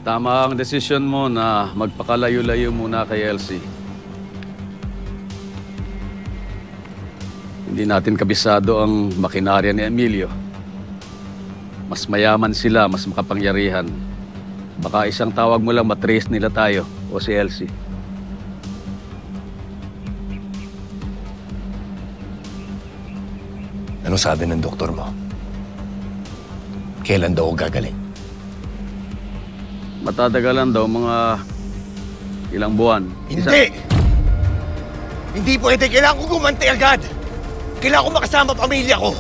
Tama ang desisyon mo na magpakalayo-layo muna kay Elsie. Hindi natin kabisado ang makinarya ni Emilio. Mas mayaman sila, mas makapangyarihan. Baka isang tawag mo lang matrace nila tayo o si Elsie. Ano sabi ng doktor mo? Kailan daw ako gagaling? Matatagalan daw mga ilang buwan. Hindi! Hindi pwede. Kailangan ko gumanti agad. Kailangan ko makasama pamilya ko.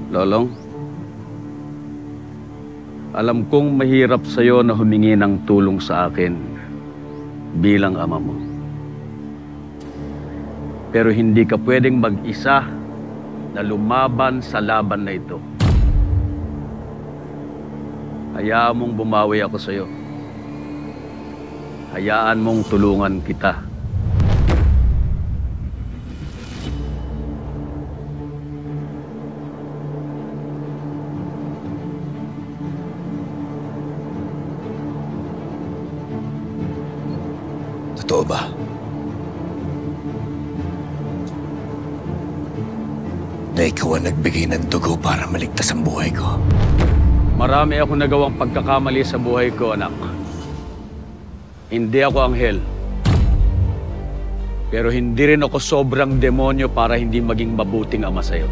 Lolong, alam kong mahirap sa'yo na humingi ng tulong sa akin bilang ama mo. Pero hindi ka pwedeng mag-isa na lumaban sa laban na ito. Hayaan mong bumawi ako sa'yo. Hayaan mong tulungan kita. Totoo ba? Na ikaw ang nagbigay ng dugo para maligtas ang buhay ko? Marami akong nagawang pagkakamali sa buhay ko, anak. Hindi ako anghel. Pero hindi rin ako sobrang demonyo para hindi maging mabuting ama sa'yo.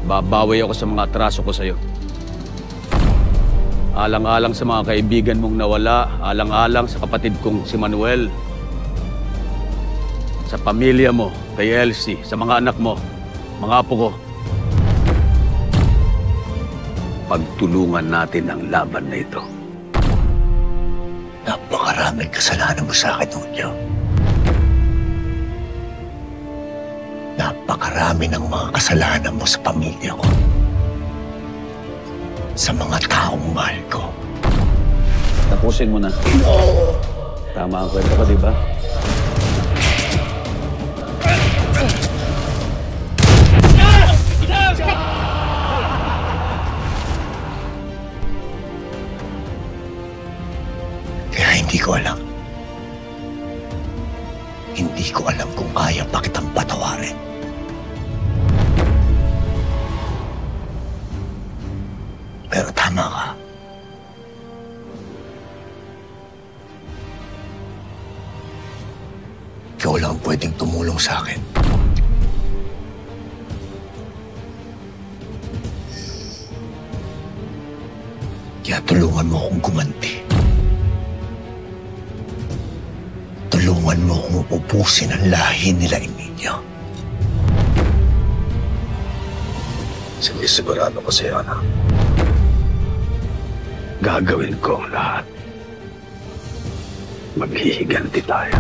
Babawi ako sa mga atraso ko sa'yo. Alang-alang sa mga kaibigan mong nawala, alang-alang sa kapatid kong si Manuel, sa pamilya mo, kay Elsie, sa mga anak mo, mga apo ko. Pagtulungan natin ang laban na ito. Napakaraming kasalanan mo sa akin, Julio. Napakarami ng mga kasalanan mo sa pamilya ko. Sa mga taong mahal ko. Tapusin mo na. Tama ang kwento ko, di ba? Kaya hindi ko alam. Hindi ko alam kung kaya pa kitang patawarin. Pero tama ka. Ikaw lang pwedeng tumulong sa akin. Kaya tulungan mo akong gumanti. Tulungan mo akong upusin ang lahi nila, Emilio. Sige, sigurado ko sa'yo, anak. Gagawin ko ang lahat. Maghihiganti tayo.